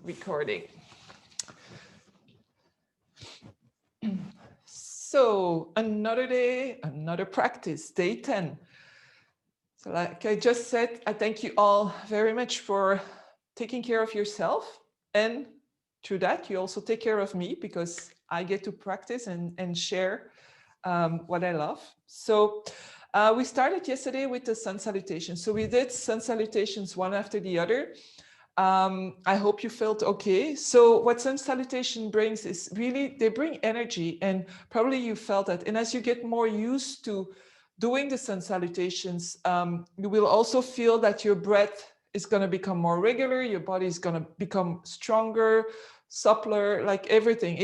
recording. So another day, another practice, day 10. So like I just said, I thank you all very much for taking care of yourself. And through that, you also take care of me because I get to practice and share what I love. So we started yesterday with the sun salutation. So we did sun salutations one after the other. I hope you felt okay. So what sun salutation brings is really, they bring energy, and probably you felt that. And as you get more used to doing the sun salutations, you will also feel that your breath is going to become more regular. Your body is going to become stronger, suppler, like everything.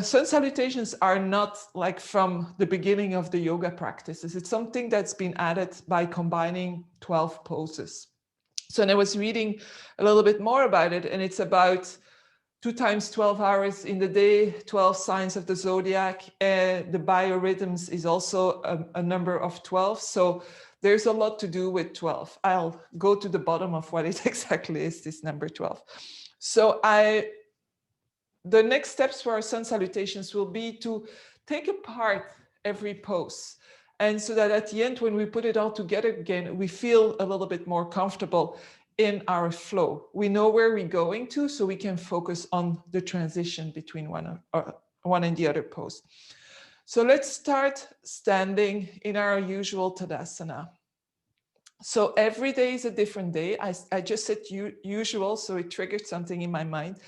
Sun salutations are not like from the beginning of the yoga practices. It's something that's been added by combining 12 poses. So, and I was reading a little bit more about it, and it's about 2 times 12 hours in the day, 12 signs of the zodiac. The biorhythms is also a number of 12. So there's a lot to do with 12. I'll go to the bottom of what it exactly is, this number 12. So the next steps for our sun salutations will be to take apart every pose. And so that at the end, when we put it all together again, we feel a little bit more comfortable in our flow. We know where we're going to, so we can focus on the transition between one and the other pose. So let's start standing in our usual Tadasana. So every day is a different day. I just said usual, so it triggered something in my mind.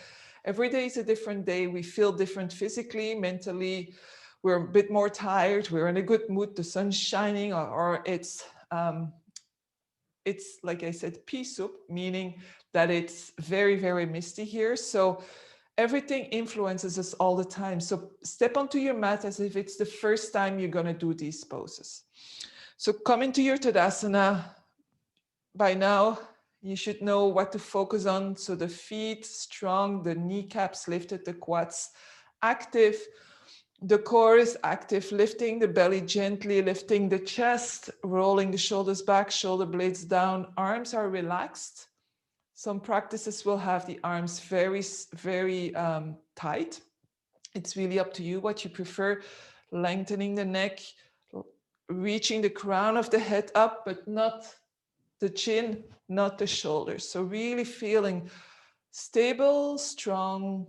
Every day is a different day. We feel different physically, mentally. We're a bit more tired. We're in a good mood. The sun's shining, or it's like I said, pea soup, meaning that it's very, very misty here. So everything influences us all the time. So step onto your mat as if it's the first time you're going to do these poses. So come into your Tadasana. By now, you should know what to focus on. So the feet strong, the kneecaps lifted, the quads active, the core is active, lifting the belly gently, lifting the chest, rolling the shoulders back, shoulder blades down, arms are relaxed. Some practices will have the arms very, very tight. It's really up to you what you prefer. Lengthening the neck, reaching the crown of the head up, but not the chin, not the shoulders. So really feeling stable, strong,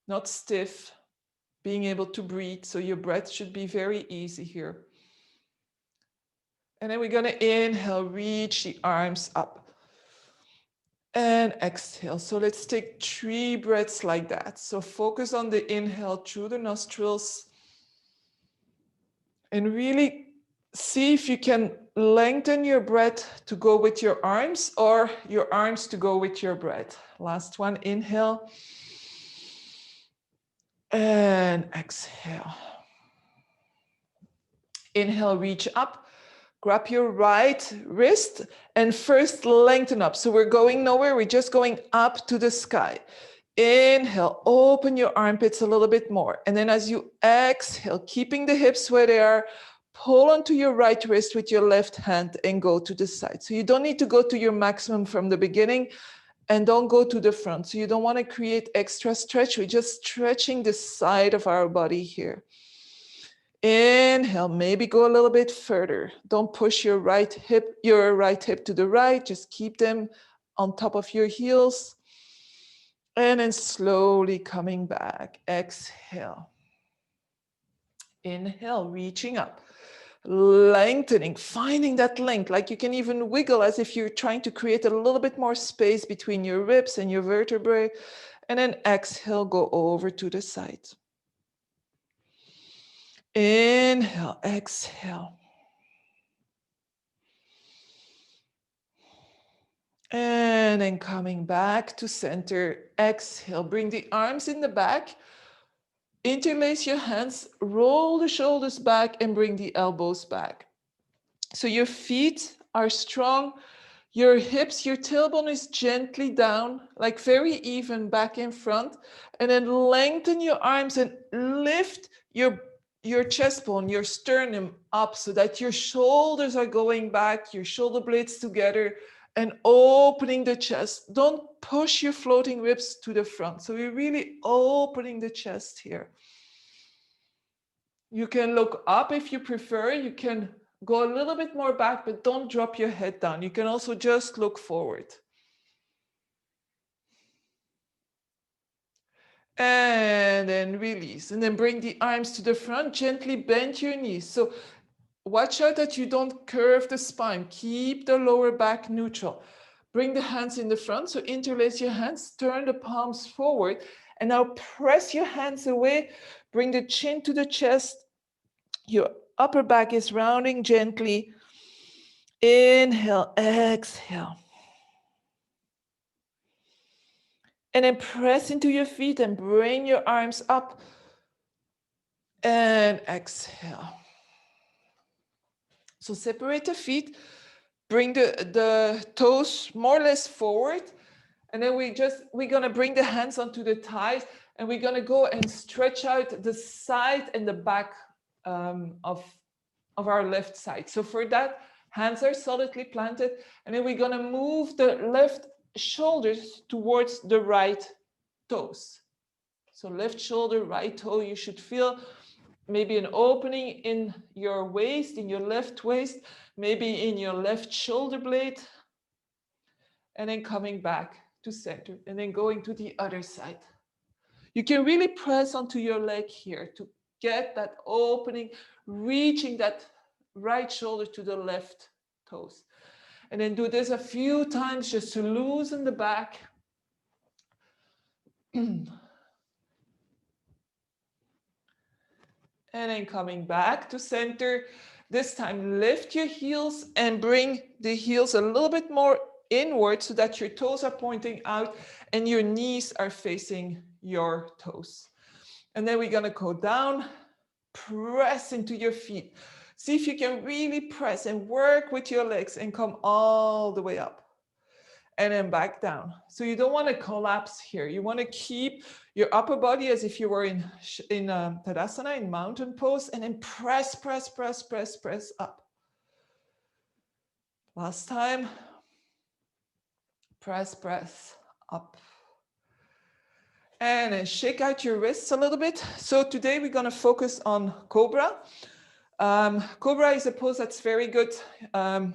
not stiff, being able to breathe. So your breath should be very easy here. And then we're going to inhale, reach the arms up. And exhale. So let's take 3 breaths like that. So focus on the inhale through the nostrils. And really see if you can lengthen your breath to go with your arms, or your arms to go with your breath. Last one, inhale. And exhale. Inhale, reach up. Grab your right wrist and first lengthen up. So we're going nowhere. We're just going up to the sky. Inhale, open your armpits a little bit more. And then as you exhale, keeping the hips where they are, pull onto your right wrist with your left hand and go to the side. So you don't need to go to your maximum from the beginning, and don't go to the front. So you don't want to create extra stretch. We're just stretching the side of our body here. Inhale, maybe go a little bit further. Don't push your right hip to the right. Just keep them on top of your heels. And then slowly coming back. Exhale. Inhale, reaching up. Lengthening, finding that length. Like you can even wiggle as if you're trying to create a little bit more space between your ribs and your vertebrae. And then exhale, go over to the side. Inhale, exhale. And then coming back to center, exhale. Bring the arms in the back. Interlace your hands, roll the shoulders back and bring the elbows back. So your feet are strong. Your hips, your tailbone is gently down, like very even back in front. And then lengthen your arms and lift your chest bone, your sternum up so that your shoulders are going back, your shoulder blades together, and opening the chest. Don't push your floating ribs to the front. So you're really opening the chest here. You can look up if you prefer. You can go a little bit more back, but don't drop your head down. You can also just look forward. And then release. And then bring the arms to the front. Gently bend your knees. So watch out that you don't curve the spine. Keep the lower back neutral. Bring the hands in the front. So interlace your hands. Turn the palms forward. And now press your hands away. Bring the chin to the chest. Your upper back is rounding gently. Inhale, exhale. And then press into your feet and bring your arms up. And exhale. So separate the feet. Bring the toes more or less forward. And then we're going to bring the hands onto the thighs. And we're going to go and stretch out the side and the back of our left side. So for that, hands are solidly planted. And then we're going to move the left shoulders towards the right toes. So left shoulder, right toe, you should feel maybe an opening in your waist, in your left waist, maybe in your left shoulder blade, and then coming back to center, and then going to the other side. You can really press onto your leg here to get that opening, reaching that right shoulder to the left toes. And then do this a few times just to loosen the back. And then coming back to center. This time lift your heels and bring the heels a little bit more inward so that your toes are pointing out and your knees are facing your toes. And then we're going to go down, press into your feet. See if you can really press and work with your legs and come all the way up. And then back down. So you don't want to collapse here. You want to keep your upper body as if you were in Tadasana, in mountain pose, and then press, press, press, press, press up. Last time. Press, press up. And then shake out your wrists a little bit. So today we're going to focus on Cobra. Cobra is a pose that's very good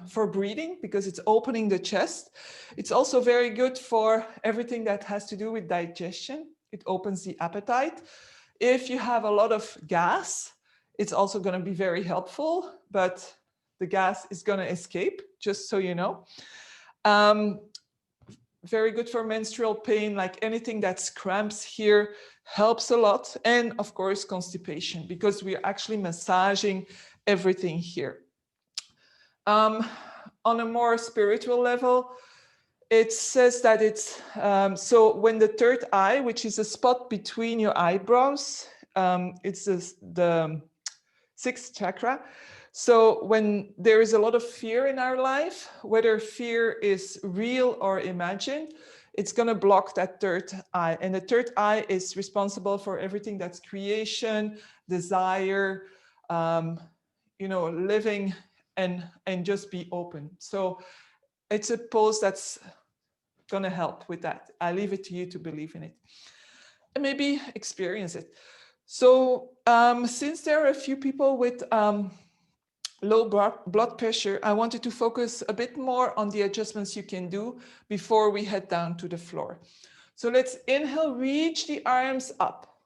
for breathing because it's opening the chest. It's also very good for everything that has to do with digestion. It opens the appetite. If you have a lot of gas, it's also going to be very helpful, but the gas is going to escape, just so you know. Very good for menstrual pain, like anything that's cramps here helps a lot. And of course, constipation, because we're actually massaging everything here. On a more spiritual level, it says that it's, so when the third eye, which is a spot between your eyebrows, it's the sixth chakra. So when there is a lot of fear in our life, whether fear is real or imagined, it's going to block that third eye. And the third eye is responsible for everything that's creation, desire, living and just be open. So it's a pose that's going to help with that. I leave it to you to believe in it and maybe experience it. So since there are a few people with low blood pressure, I wanted to focus a bit more on the adjustments you can do before we head down to the floor. So let's inhale, reach the arms up.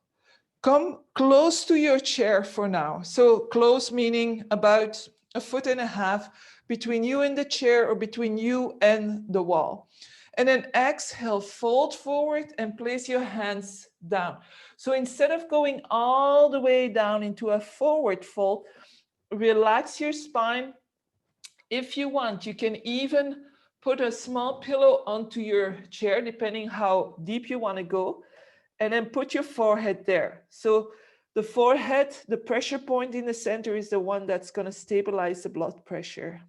Come close to your chair for now. So close meaning about 1.5 feet between you and the chair or between you and the wall. And then exhale, fold forward and place your hands down. So instead of going all the way down into a forward fold, relax your spine. If you want, you can even put a small pillow onto your chair, depending how deep you want to go, and then put your forehead there. So the forehead, the pressure point in the center is the one that's going to stabilize the blood pressure.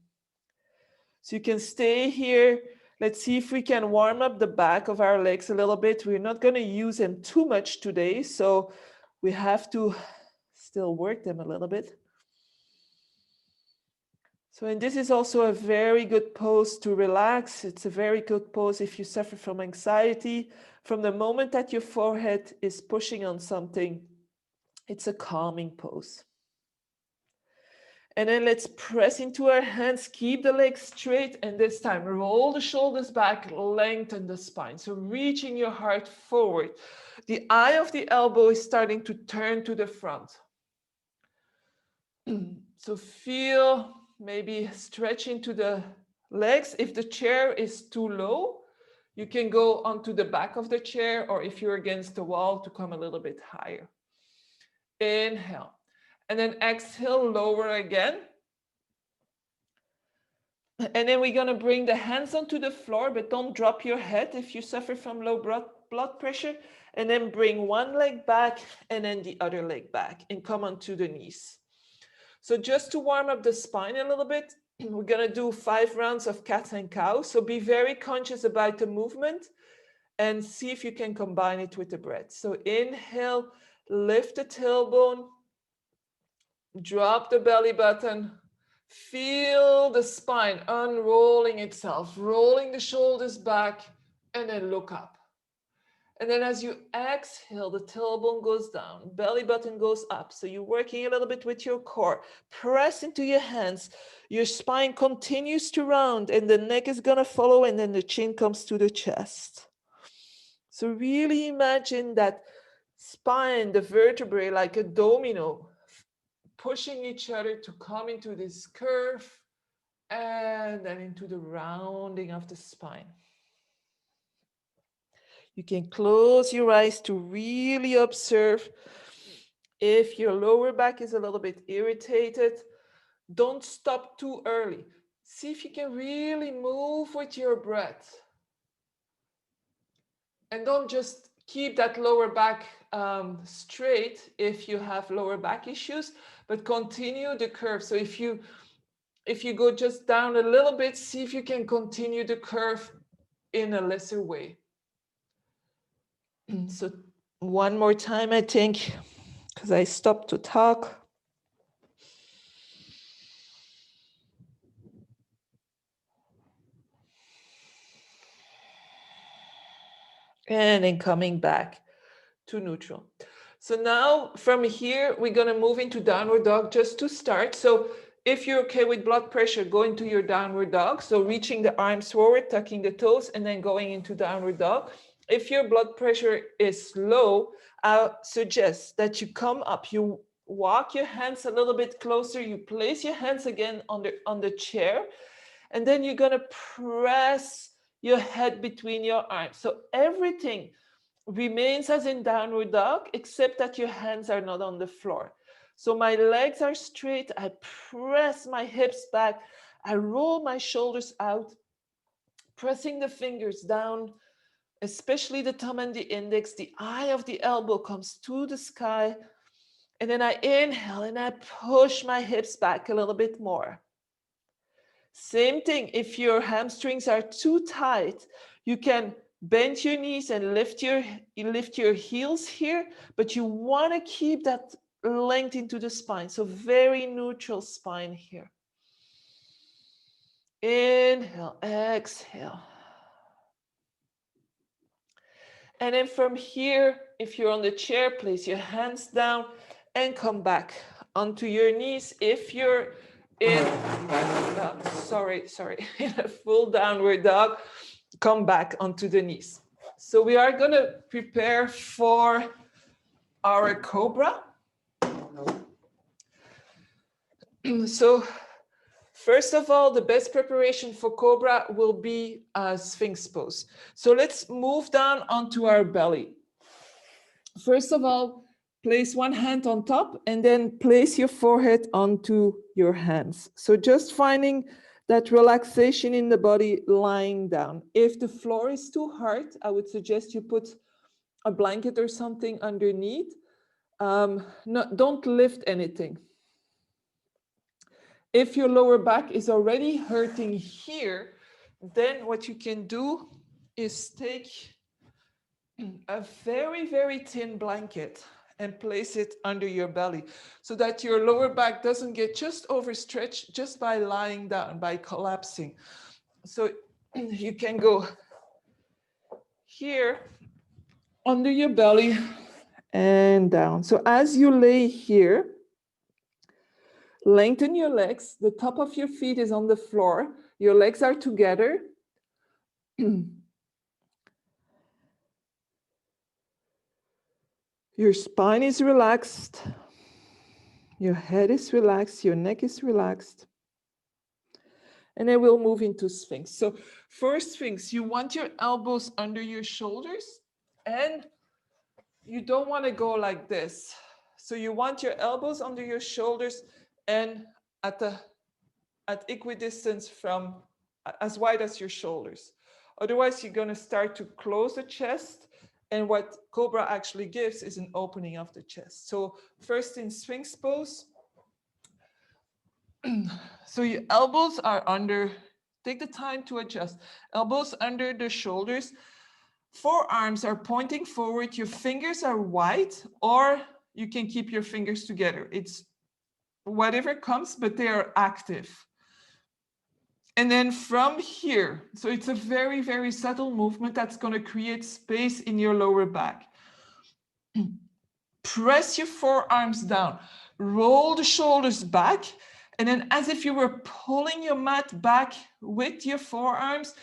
So you can stay here. Let's see if we can warm up the back of our legs a little bit. We're not going to use them too much today, so we have to still work them a little bit. So, and this is also a very good pose to relax. It's a very good pose if you suffer from anxiety. From the moment that your forehead is pushing on something, it's a calming pose. And then let's press into our hands, keep the legs straight, and this time roll the shoulders back, lengthen the spine. So reaching your heart forward. The eye of the elbow is starting to turn to the front. So feel maybe stretch into the legs. If the chair is too low, you can go onto the back of the chair, or if you're against the wall, to come a little bit higher. Inhale. And then exhale, lower again. And then we're going to bring the hands onto the floor, but don't drop your head if you suffer from low blood pressure. And then bring one leg back and then the other leg back and come onto the knees. So just to warm up the spine a little bit, we're going to do 5 rounds of cat and cow. So be very conscious about the movement and see if you can combine it with the breath. So inhale, lift the tailbone, drop the belly button, feel the spine unrolling itself, rolling the shoulders back, and then look up. And then as you exhale, the tailbone goes down, belly button goes up. So you're working a little bit with your core. Press into your hands. Your spine continues to round and the neck is going to follow, and then the chin comes to the chest. So really imagine that spine, the vertebrae, like a domino, pushing each other to come into this curve and then into the rounding of the spine. You can close your eyes to really observe if your lower back is a little bit irritated. Don't stop too early. See if you can really move with your breath. And don't just keep that lower back straight if you have lower back issues, but continue the curve. So if you go just down a little bit, see if you can continue the curve in a lesser way. So one more time, I think, because I stopped to talk. And then coming back to neutral. So now from here, we're going to move into downward dog just to start. So if you're okay with blood pressure, go into your downward dog. So reaching the arms forward, tucking the toes, and then going into downward dog. If your blood pressure is low, I suggest that you come up, you walk your hands a little bit closer, you place your hands again on the chair, and then you're going to press your head between your arms. So everything remains as in downward dog, except that your hands are not on the floor. So my legs are straight, I press my hips back, I roll my shoulders out, pressing the fingers down, especially the thumb and the index. The eye of the elbow comes to the sky, and then I inhale and I push my hips back a little bit more. Same thing, if your hamstrings are too tight, you can bend your knees and lift your heels here, but you want to keep that length into the spine. So very neutral spine here. Inhale, exhale. And then from here, if you're on the chair, place your hands down and come back onto your knees. If you're in, in a full downward dog, come back onto the knees. So we are going to prepare for our Cobra. So first of all, the best preparation for Cobra will be a Sphinx pose. So let's move down onto our belly. First of all, place one hand on top and then place your forehead onto your hands. So just finding that relaxation in the body lying down. If the floor is too hard, I would suggest you put a blanket or something underneath. Don't lift anything. If your lower back is already hurting here, then what you can do is take a very, very thin blanket and place it under your belly so that your lower back doesn't get just overstretched just by lying down, by collapsing. So you can go here under your belly and down. So as you lay here, lengthen your legs. The top of your feet is on the floor. Your legs are together. Your spine is relaxed. Your head is relaxed. Your neck is relaxed. And then we'll move into Sphinx. So for Sphinx, you want your elbows under your shoulders and you don't want to go like this. So you want your elbows under your shoulders and at equidistance from as wide as your shoulders. Otherwise, you're going to start to close the chest. And what Cobra actually gives is an opening of the chest. So first in Sphinx pose. So your elbows are under, take the time to adjust. Elbows under the shoulders. Forearms are pointing forward. Your fingers are wide, or you can keep your fingers together. It's whatever comes, but they are active. And then from here, so it's a very, very subtle movement that's going to create space in your lower back. Press your forearms down, roll the shoulders back, and then as if you were pulling your mat back with your forearms,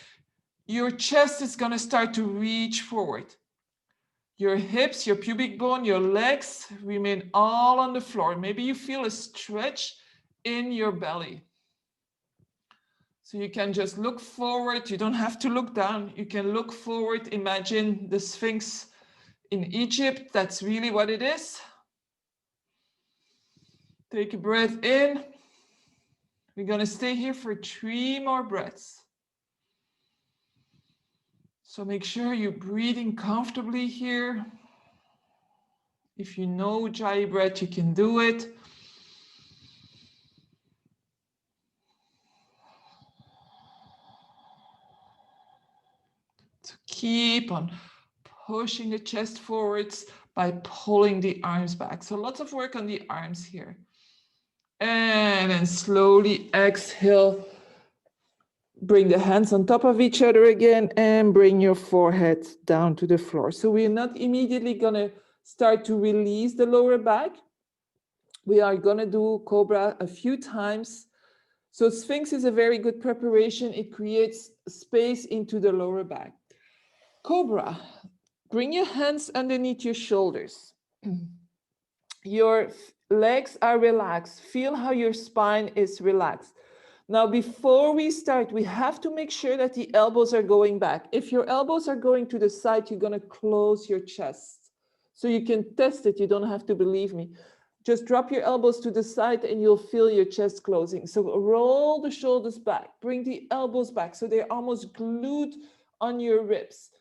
your chest is going to start to reach forward. Your hips, your pubic bone, your legs remain all on the floor. Maybe you feel a stretch in your belly. So you can just look forward. You don't have to look down. You can look forward. Imagine the Sphinx in Egypt. That's really what it is. Take a breath in. We're going to stay here for 3 more breaths. So make sure you're breathing comfortably here. If you know Ujjayi breath, you can do it. So keep on pushing the chest forwards by pulling the arms back. So lots of work on the arms here. And then slowly exhale. Bring the hands on top of each other again and bring your forehead down to the floor. So we're not immediately going to start to release the lower back. We are going to do Cobra a few times. So Sphinx is a very good preparation. It creates space into the lower back. Cobra, bring your hands underneath your shoulders. Your legs are relaxed. Feel how your spine is relaxed. Now, before we start, we have to make sure that the elbows are going back. If your elbows are going to the side, you're going to close your chest. So you can test it. You don't have to believe me. Just drop your elbows to the side and you'll feel your chest closing. So roll the shoulders back. Bring the elbows back so they're almost glued on your ribs.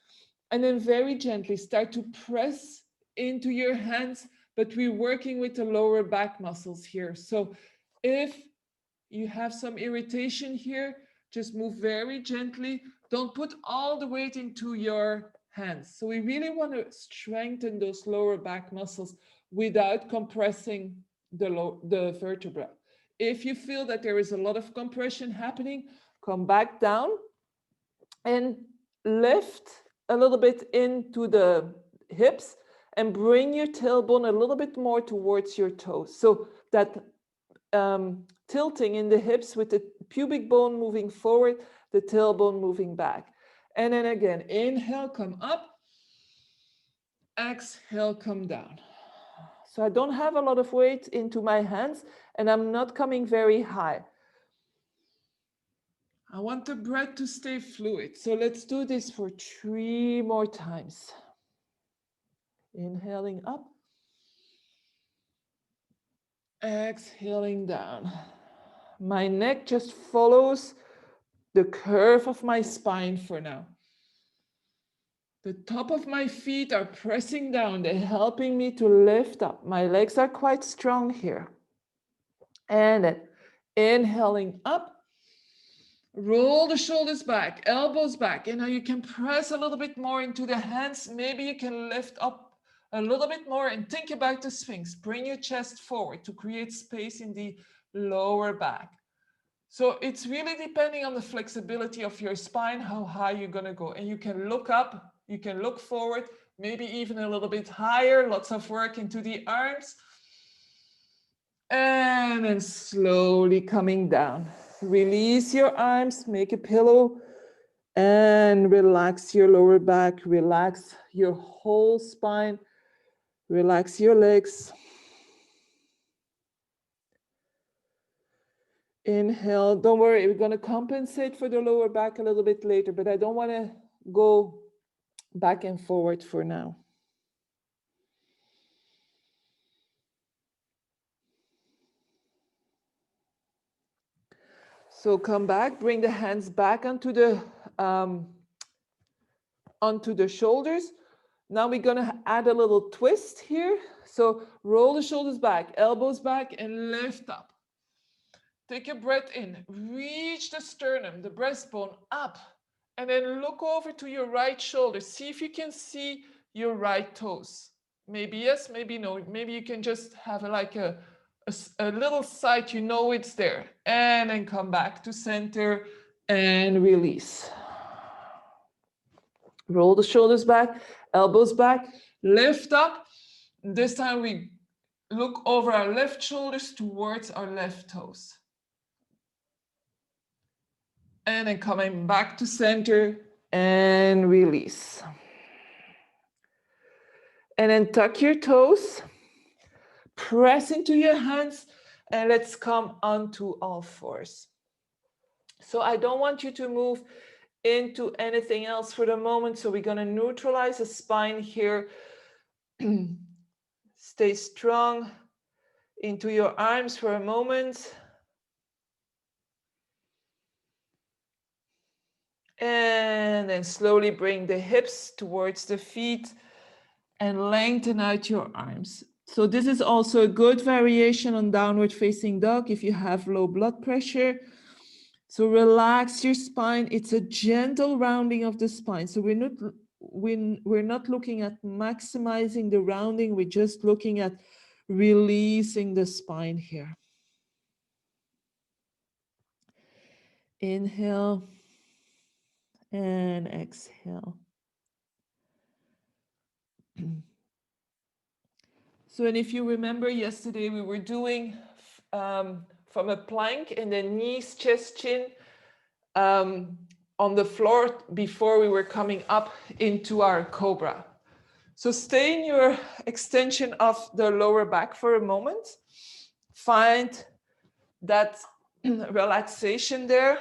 And then very gently start to press into your hands, but we're working with the lower back muscles here. So if you have some irritation here, just move very gently. Don't put all the weight into your hands. So we really want to strengthen those lower back muscles without compressing the vertebra. If you feel that there is a lot of compression happening, come back down and lift a little bit into the hips and bring your tailbone a little bit more towards your toes. So that tilting in the hips with the pubic bone moving forward, the tailbone moving back. And then again, inhale, come up. Exhale, come down. So I don't have a lot of weight into my hands and I'm not coming very high. I want the breath to stay fluid. So let's do this for 3 more times. Inhaling up. Exhaling down. My neck just follows the curve of my spine for now. The top of my feet are pressing down. They're helping me to lift up. My legs are quite strong here. And then inhaling up. Roll the shoulders back, elbows back. And now you can press a little bit more into the hands. Maybe you can lift up A little bit more, and think about the Sphinx. Bring your chest forward to create space in the lower back. So it's really depending on the flexibility of your spine, how high you're gonna go. And you can look up, you can look forward, maybe even a little bit higher, lots of work into the arms. And then slowly coming down. Release your arms, make a pillow, and relax your lower back, relax your whole spine, relax your legs. Inhale, don't worry, we're going to compensate for the lower back a little bit later, but I don't want to go back and forward for now. So come back, bring the hands back onto the shoulders. Now we're going to add a little twist here. So roll the shoulders back, elbows back, and lift up. Take a breath in, reach the sternum, the breastbone up, and then look over to your right shoulder. See if you can see your right toes. Maybe yes, maybe no. Maybe you can just have like a little sight, you know it's there. And then come back to center and release. Roll the shoulders back, elbows back, lift up. This time we look over our left shoulders towards our left toes. And then coming back to center and release. And then tuck your toes, press into your hands, and let's come onto all fours. So I don't want you to move into anything else for the moment. So we're going to neutralize the spine here. Stay strong into your arms for a moment. And then slowly bring the hips towards the feet and lengthen out your arms. So this is also a good variation on downward facing dog if you have low blood pressure. So relax your spine. It's a gentle rounding of the spine. So we're not looking at maximizing the rounding. We're just looking at releasing the spine here. Inhale and exhale. So, and if you remember yesterday, we were doing from a plank and then knees, chest, chin on the floor before we were coming up into our Cobra. So stay in your extension of the lower back for a moment. Find that relaxation there.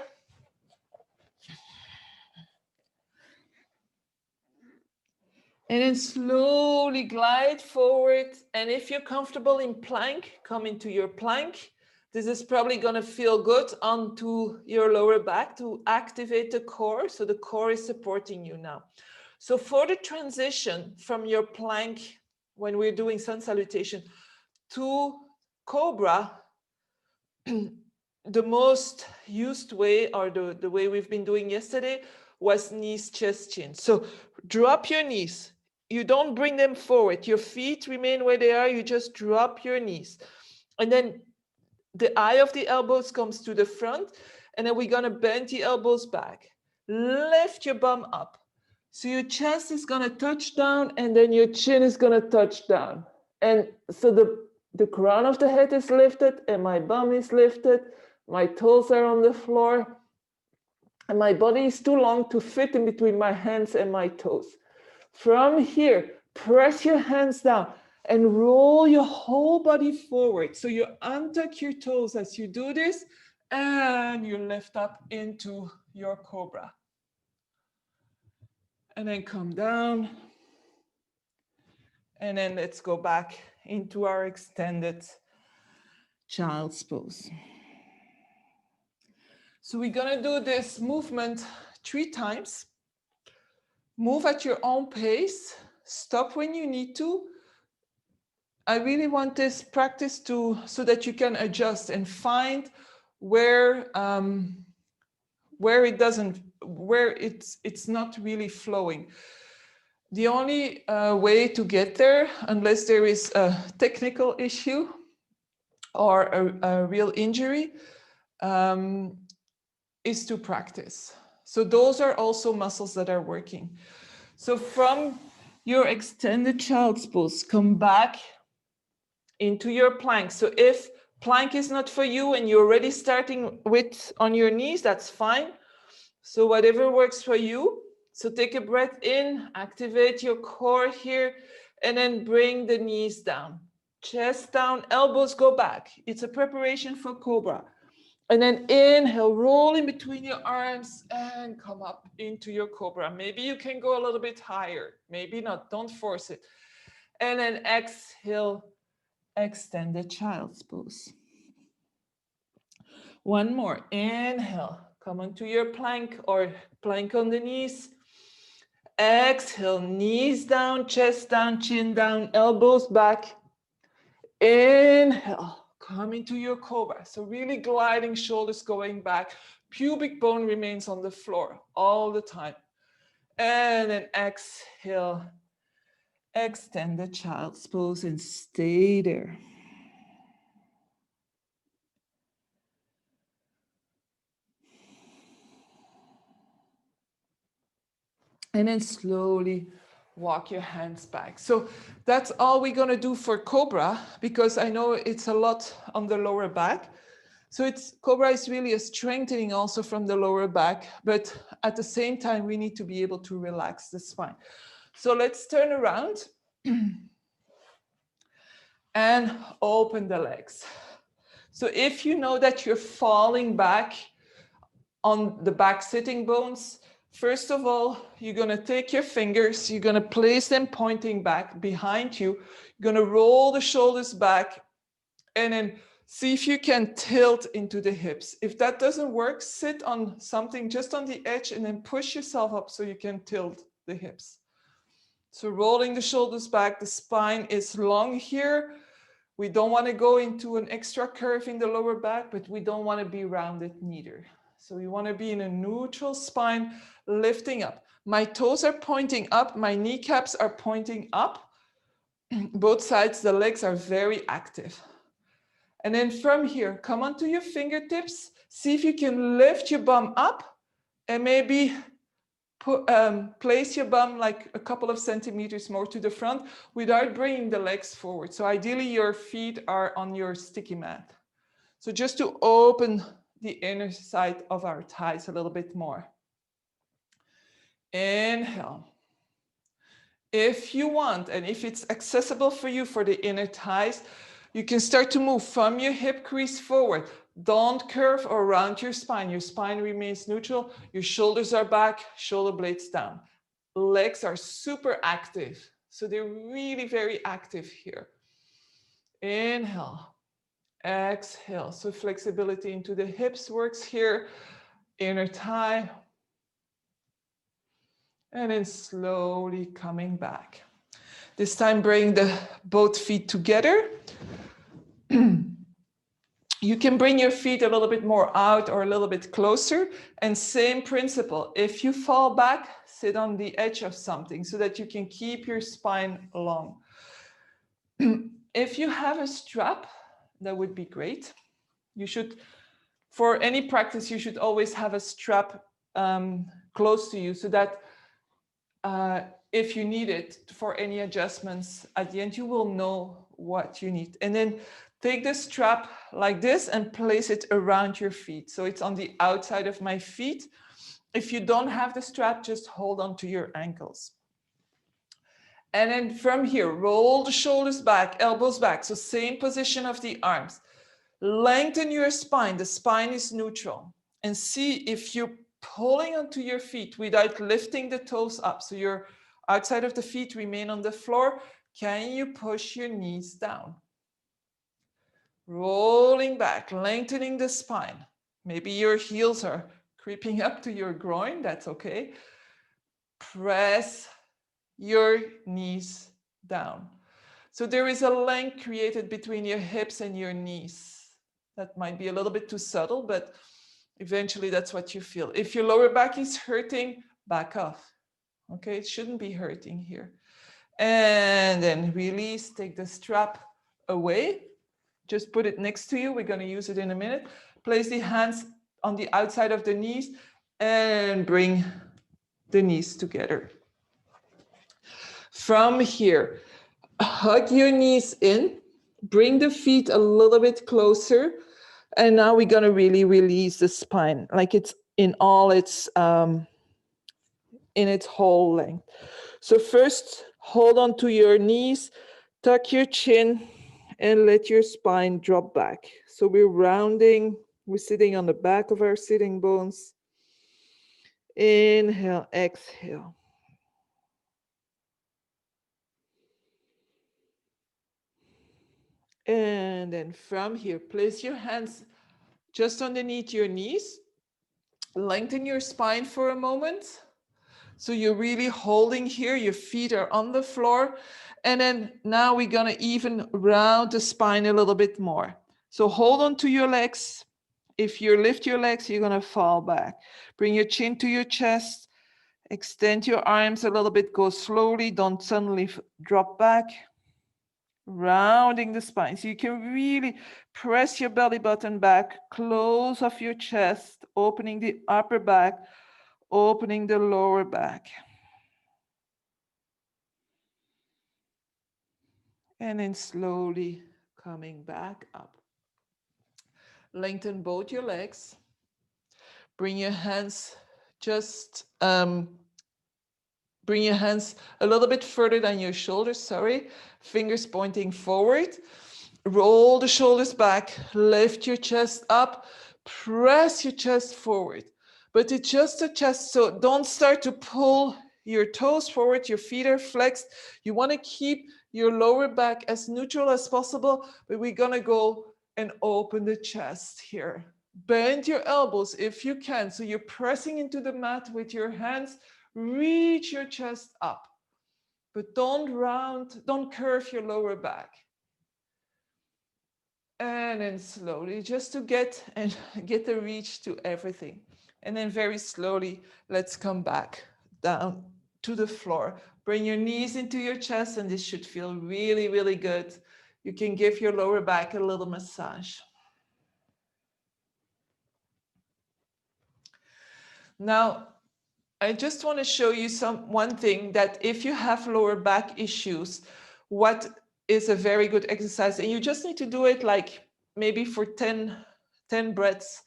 And then slowly glide forward. And if you're comfortable in plank, come into your plank. This is probably going to feel good onto your lower back to activate the core. So the core is supporting you now. So for the transition from your plank, when we're doing sun salutation, to Cobra, the most used way, or the way we've been doing yesterday, was knees, chest, chin. So drop your knees. You don't bring them forward. Your feet remain where they are. You just drop your knees. And then the eye of the elbows comes to the front. And then we're going to bend the elbows back. Lift your bum up. So your chest is going to touch down, and then your chin is going to touch down. And so the crown of the head is lifted, and my bum is lifted. My toes are on the floor. And my body is too long to fit in between my hands and my toes. From here, press your hands down and roll your whole body forward. So you untuck your toes as you do this, and you lift up into your Cobra. And then come down. And then let's go back into our extended child's pose. So we're gonna do this movement 3 times. Move at your own pace. Stop when you need to. I really want this practice so that you can adjust and find where it's not really flowing. The only way to get there, unless there is a technical issue or a real injury, is to practice. So those are also muscles that are working. So from your extended child's pose, come back into your plank. So if plank is not for you and you're already starting with on your knees, that's fine. So whatever works for you. So take a breath in, activate your core here, and then bring the knees down. Chest down, elbows go back. It's a preparation for Cobra. And then inhale, roll in between your arms and come up into your Cobra. Maybe you can go a little bit higher, maybe not, don't force it. And then exhale, extend the child's pose. One more, inhale, come onto your plank or plank on the knees. Exhale, knees down, chest down, chin down, elbows back. Inhale, come into your Cobra. So really gliding, shoulders going back. Pubic bone remains on the floor all the time. And then exhale, extend the child's pose and stay there. And then slowly walk your hands back. So that's all we're going to do for Cobra, because I know it's a lot on the lower back. So it's Cobra is really a strengthening also from the lower back, but at the same time, we need to be able to relax the spine. So let's turn around and open the legs. So if you know that you're falling back on the back sitting bones, first of all, you're going to take your fingers, you're going to place them pointing back behind you. You're going to roll the shoulders back and then see if you can tilt into the hips. If that doesn't work, sit on something just on the edge and then push yourself up so you can tilt the hips. So rolling the shoulders back, the spine is long here. We don't want to go into an extra curve in the lower back, but we don't want to be rounded neither. So we want to be in a neutral spine, lifting up. My toes are pointing up, my kneecaps are pointing up. Both sides, the legs are very active. And then from here, come onto your fingertips. See if you can lift your bum up and maybe place your bum like a couple of centimeters more to the front without bringing the legs forward. So ideally your feet are on your sticky mat. So just to open the inner side of our thighs a little bit more. Inhale. If you want, and if it's accessible for you for the inner thighs, you can start to move from your hip crease forward. Don't curve or round your spine. Your spine remains neutral. Your shoulders are back, shoulder blades down. Legs are super active. So they're really very active here. Inhale, exhale. So flexibility into the hips works here. Inner thigh. And then slowly coming back. This time bring the both feet together. You can bring your feet a little bit more out or a little bit closer. And same principle. If you fall back, sit on the edge of something so that you can keep your spine long. If you have a strap, that would be great. You should, for any practice, you should always have a strap close to you so that if you need it for any adjustments, at the end, you will know what you need. And then take the strap like this and place it around your feet. So it's on the outside of my feet. If you don't have the strap, just hold on to your ankles. And then from here, roll the shoulders back, elbows back. So same position of the arms. Lengthen your spine. The spine is neutral. And see if you're pulling onto your feet without lifting the toes up. So your outside of the feet remain on the floor. Can you push your knees down? Rolling back, lengthening the spine. Maybe your heels are creeping up to your groin. That's okay. Press your knees down. So there is a length created between your hips and your knees. That might be a little bit too subtle, but eventually that's what you feel. If your lower back is hurting, back off. Okay, it shouldn't be hurting here. And then release, take the strap away. Just put it next to you. We're going to use it in a minute. Place the hands on the outside of the knees and bring the knees together. From here, hug your knees in, bring the feet a little bit closer. And now we're going to really release the spine, like it's in all its in its whole length. So first, hold on to your knees, tuck your chin, and let your spine drop back. So we're rounding, we're sitting on the back of our sitting bones. Inhale, exhale. And then from here, place your hands just underneath your knees. Lengthen your spine for a moment. So you're really holding here, your feet are on the floor. And then now we're gonna even round the spine a little bit more. So hold on to your legs. If you lift your legs, you're gonna fall back. Bring your chin to your chest. Extend your arms a little bit, go slowly, don't suddenly drop back. Rounding the spine. So you can really press your belly button back, close off your chest, opening the upper back, opening the lower back. And then slowly coming back up. Lengthen both your legs. Bring your hands bring your hands a little bit further than your shoulders, sorry. Fingers pointing forward. Roll the shoulders back, lift your chest up, press your chest forward. But it's just a chest, so don't start to pull your toes forward, your feet are flexed. You want to keep your lower back as neutral as possible, but we're going to go and open the chest here. Bend your elbows if you can. So you're pressing into the mat with your hands. Reach your chest up, but don't curve your lower back. And then slowly, just to get the reach to everything. And then very slowly, let's come back down to the floor. Bring your knees into your chest, and this should feel really, really good. You can give your lower back a little massage. Now, I just want to show you one thing, that if you have lower back issues, what is a very good exercise, and you just need to do it like maybe for 10 breaths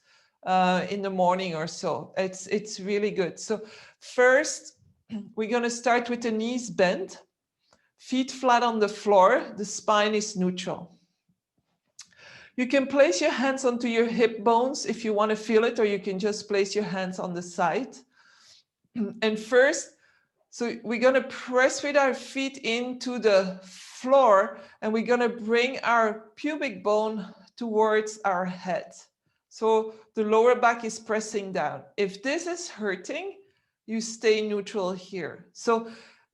in the morning or so. It's really good. So first, we're going to start with the knees bent, feet flat on the floor, the spine is neutral. You can place your hands onto your hip bones if you want to feel it, or you can just place your hands on the side. And first, so we're going to press with our feet into the floor, and we're going to bring our pubic bone towards our head. So the lower back is pressing down. If this is hurting, you stay neutral here. So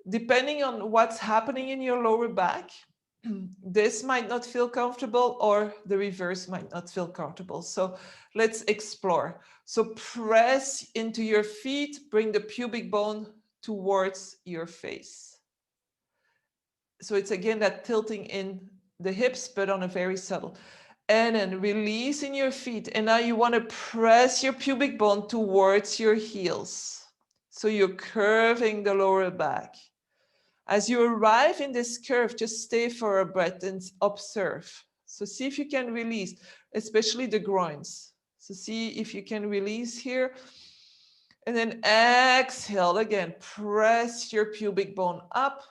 depending on what's happening in your lower back, this might not feel comfortable, or the reverse might not feel comfortable. So let's explore. So press into your feet, bring the pubic bone towards your face. So it's again that tilting in the hips, but on a very subtle. And then releasing your feet. And now you want to press your pubic bone towards your heels. So you're curving the lower back. As you arrive in this curve, just stay for a breath and observe. So see if you can release, especially the groins. So see if you can release here. And then exhale again. Press your pubic bone up,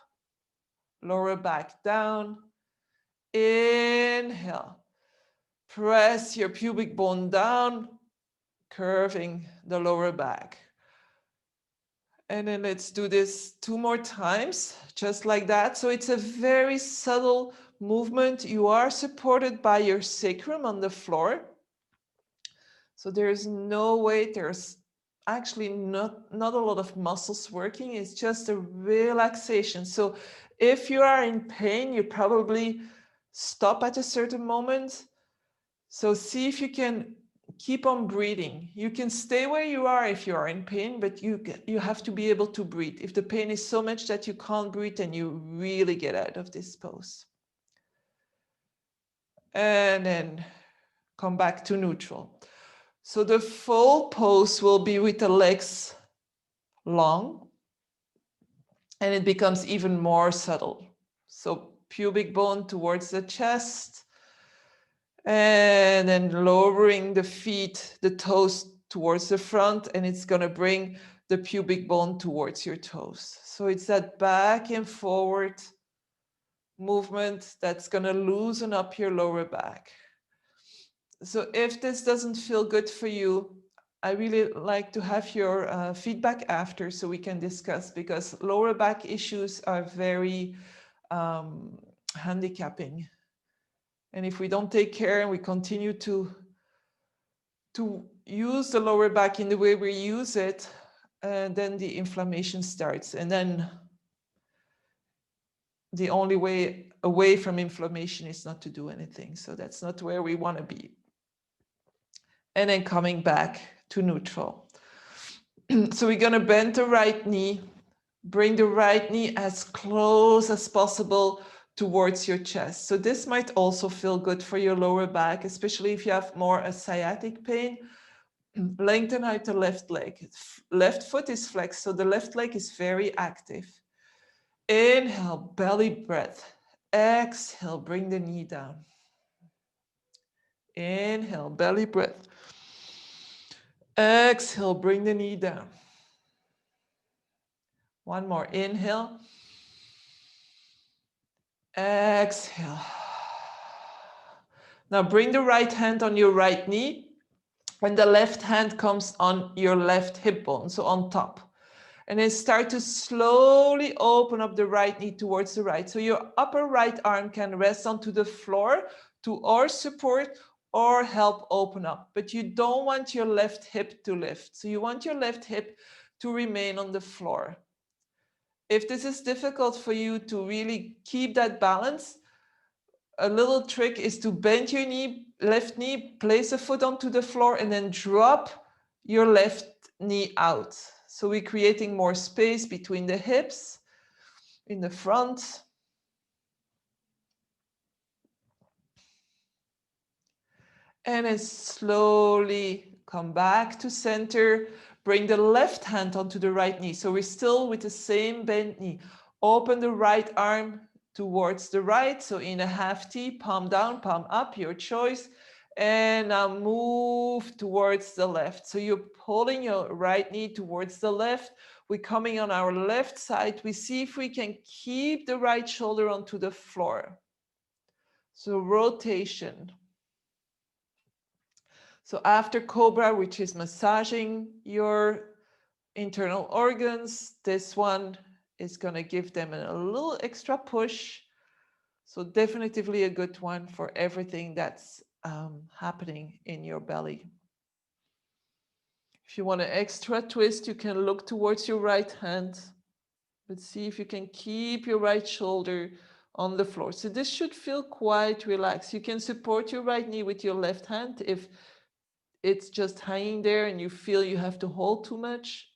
lower back down. Inhale. Press your pubic bone down, curving the lower back. And then let's do this 2 more times, just like that. So it's a very subtle movement. You are supported by your sacrum on the floor. So there's no weight, there's actually not a lot of muscles working. It's just a relaxation. So if you are in pain, you probably stop at a certain moment. So see if you can keep on breathing. You can stay where you are if you are in pain, but you have to be able to breathe. If the pain is so much that you can't breathe, then you really get out of this pose. And then come back to neutral. So the full pose will be with the legs long, and it becomes even more subtle. So pubic bone towards the chest, and then lowering the feet, the toes towards the front, and it's going to bring the pubic bone towards your toes. So it's that back and forward movement that's going to loosen up your lower back. So if this doesn't feel good for you, I really like to have your feedback after so we can discuss, because lower back issues are very handicapping. And if we don't take care and we continue to use the lower back in the way we use it, then the inflammation starts. And then the only way away from inflammation is not to do anything. So that's not where we want to be. And then coming back to neutral. So we're going to bend the right knee, bring the right knee as close as possible towards your chest. So this might also feel good for your lower back, especially if you have more a sciatic pain. Lengthen out the left leg. Left foot is flexed, so the left leg is very active. Inhale, belly breath. Exhale, bring the knee down. Inhale, belly breath. Exhale, bring the knee down. One more. Inhale. Exhale. Now bring the right hand on your right knee, and the left hand comes on your left hip bone, so on top. And then start to slowly open up the right knee towards the right. So your upper right arm can rest onto the floor to or support or help open up. But you don't want your left hip to lift. So you want your left hip to remain on the floor. If this is difficult for you to really keep that balance, a little trick is to bend your knee, left knee, place a foot onto the floor, and then drop your left knee out. So we're creating more space between the hips in the front. And then slowly come back to center. Bring the left hand onto the right knee. So we're still with the same bent knee. Open the right arm towards the right. So in a half T, palm down, palm up, your choice. And now move towards the left. So you're pulling your right knee towards the left. We're coming on our left side. We see if we can keep the right shoulder onto the floor. So rotation. So after Cobra, which is massaging your internal organs, this one is going to give them a little extra push. So definitively a good one for everything that's happening in your belly. If you want an extra twist, you can look towards your right hand, but see if you can keep your right shoulder on the floor. So this should feel quite relaxed. You can support your right knee with your left hand if it's just hanging there and you feel you have to hold too much.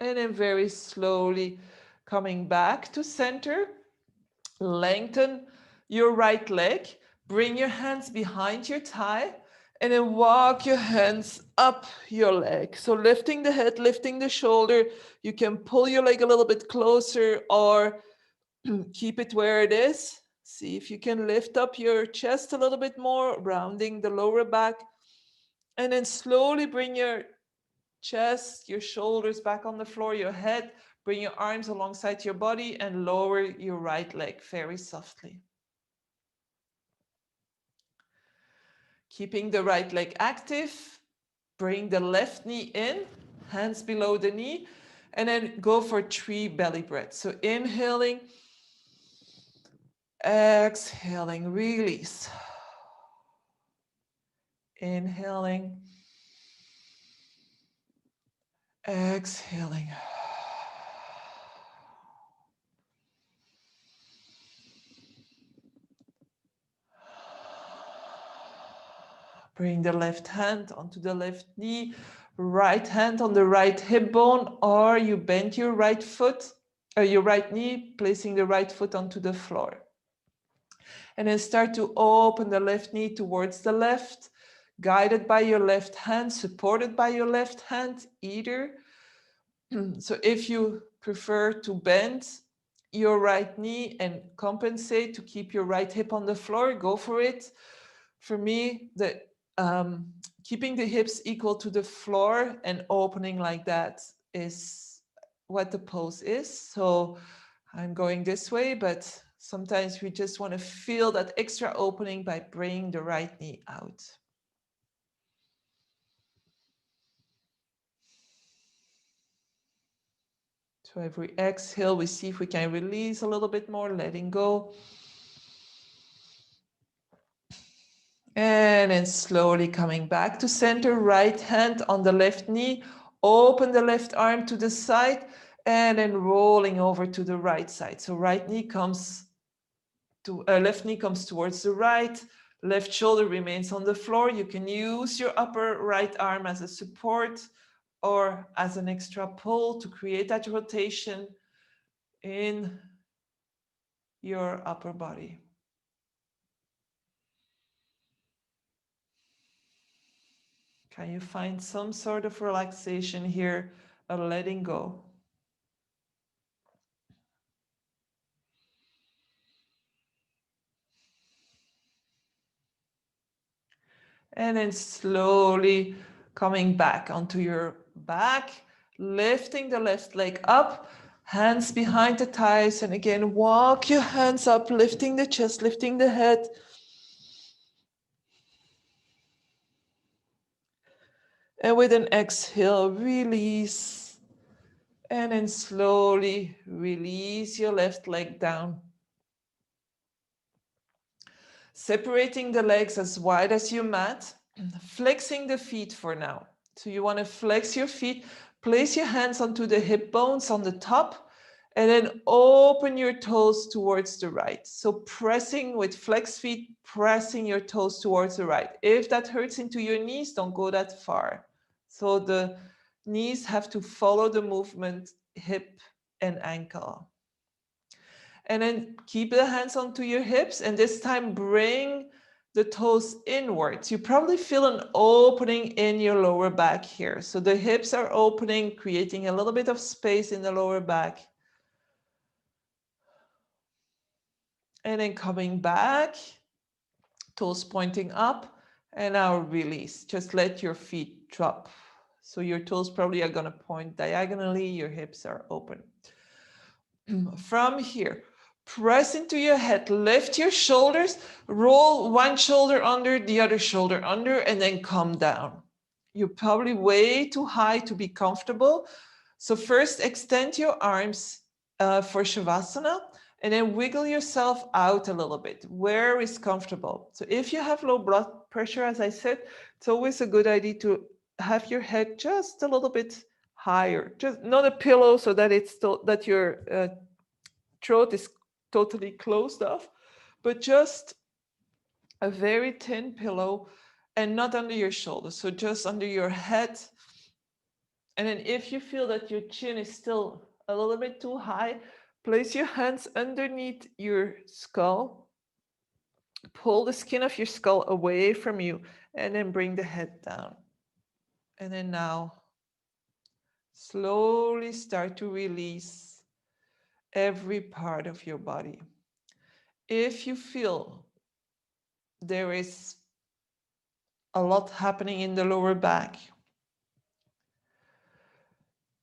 And then very slowly coming back to center. Lengthen your right leg. Bring your hands behind your thigh. And then walk your hands up your leg. So lifting the head, lifting the shoulder. You can pull your leg a little bit closer or keep it where it is. See if you can lift up your chest a little bit more, rounding the lower back. And then slowly bring your chest, your shoulders back on the floor, your head. Bring your arms alongside your body and lower your right leg very softly. Keeping the right leg active. Bring the left knee in, hands below the knee, and then go for 3 belly breaths. So inhaling, exhaling, release. Inhaling, exhaling. Bring the left hand onto the left knee, right hand on the right hip bone, or you bend your right foot, or your right knee, placing the right foot onto the floor. And then start to open the left knee towards the left, guided by your left hand, supported by your left hand, either. So if you prefer to bend your right knee and compensate to keep your right hip on the floor, go for it. For me, keeping the hips equal to the floor and opening like that is what the pose is. So I'm going this way, but sometimes we just want to feel that extra opening by bringing the right knee out. So every exhale, we see if we can release a little bit more, letting go. And then slowly coming back to center, right hand on the left knee, open the left arm to the side, and then rolling over to the right side. So left knee comes towards the right, left shoulder remains on the floor. You can use your upper right arm as a support or as an extra pull to create that rotation in your upper body. Can you find some sort of relaxation here, a letting go? And then slowly coming back onto your back, lifting the left leg up, hands behind the thighs, and again, walk your hands up, lifting the chest, lifting the head. And with an exhale, release. And then slowly release your left leg down. Separating the legs as wide as your mat, flexing the feet for now. So you want to flex your feet, place your hands onto the hip bones on the top, and then open your toes towards the right. So pressing with flex feet, pressing your toes towards the right. If that hurts into your knees, don't go that far. So the knees have to follow the movement, hip and ankle. And then keep the hands onto your hips, and this time bring the toes inwards. You probably feel an opening in your lower back here. So the hips are opening, creating a little bit of space in the lower back. And then coming back, toes pointing up, and now release. Just let your feet drop. So your toes probably are going to point diagonally, your hips are open. From here, press into your head, lift your shoulders, roll one shoulder under, the other shoulder under, and then come down. You're probably way too high to be comfortable. So first extend your arms for Shavasana, and then wiggle yourself out a little bit. Where is comfortable? So if you have low blood pressure, as I said, it's always a good idea to have your head just a little bit higher, just not a pillow so that it's that your throat is totally closed off, but just a very thin pillow and not under your shoulders. So just under your head. And then if you feel that your chin is still a little bit too high, place your hands underneath your skull. Pull the skin of your skull away from you and then bring the head down. And then now slowly start to release every part of your body. If you feel there is a lot happening in the lower back,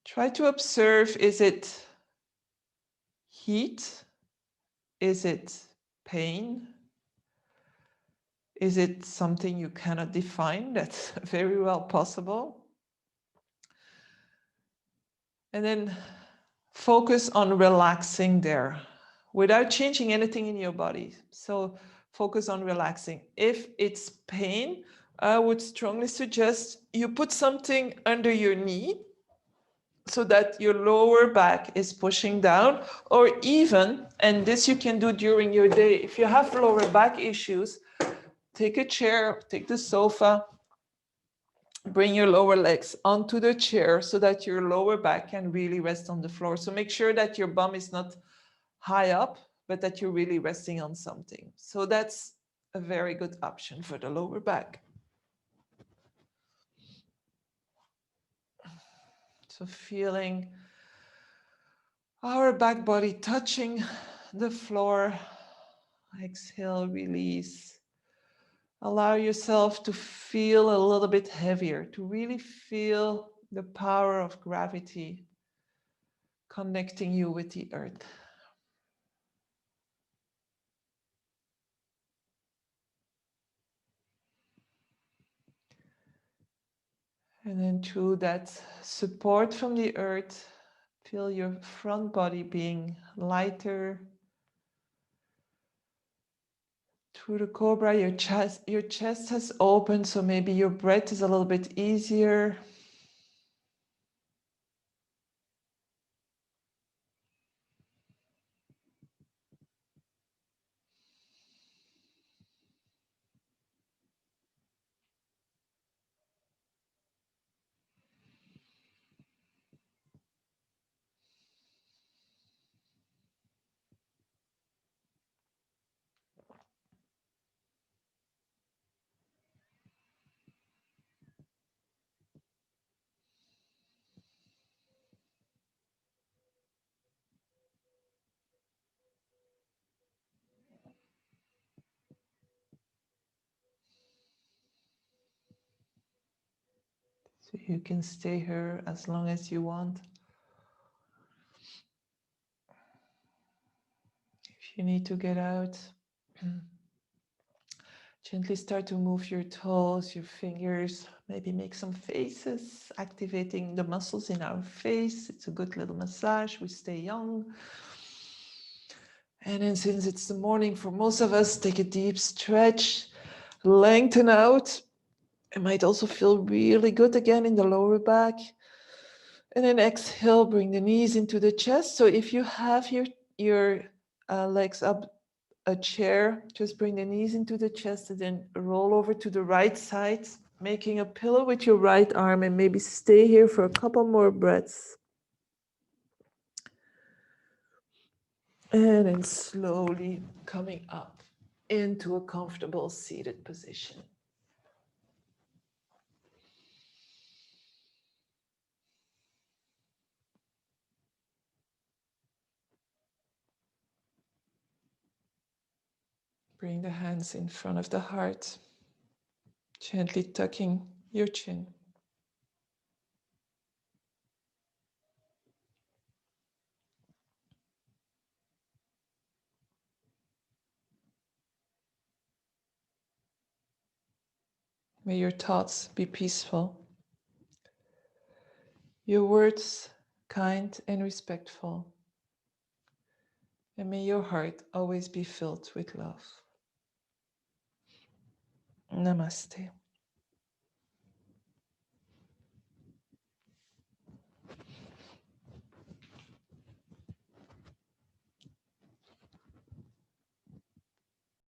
try to observe, is it heat? Is it pain? Is it something you cannot define? That's very well possible. And then focus on relaxing there without changing anything in your body. So focus on relaxing. If it's pain, I would strongly suggest you put something under your knee so that your lower back is pushing down, or even, and this you can do during your day, if you have lower back issues, take a chair, take the sofa, bring your lower legs onto the chair so that your lower back can really rest on the floor. So make sure that your bum is not high up, but that you're really resting on something. So that's a very good option for the lower back. So feeling our back body touching the floor. Exhale, release. Allow yourself to feel a little bit heavier, to really feel the power of gravity connecting you with the earth. And then through that support from the earth, feel your front body being lighter. Through the Cobra, your chest has opened, so maybe your breath is a little bit easier. So you can stay here as long as you want. If you need to get out, gently start to move your toes, your fingers, maybe make some faces, activating the muscles in our face. It's a good little massage. We stay young. And then since it's the morning for most of us, take a deep stretch, lengthen out. It might also feel really good again in the lower back. And then exhale, bring the knees into the chest. So if you have your legs up a chair, just bring the knees into the chest and then roll over to the right side, making a pillow with your right arm, and maybe stay here for a couple more breaths. And then slowly coming up into a comfortable seated position. Bring the hands in front of the heart, gently tucking your chin. May your thoughts be peaceful, your words kind and respectful, and may your heart always be filled with love. Namaste.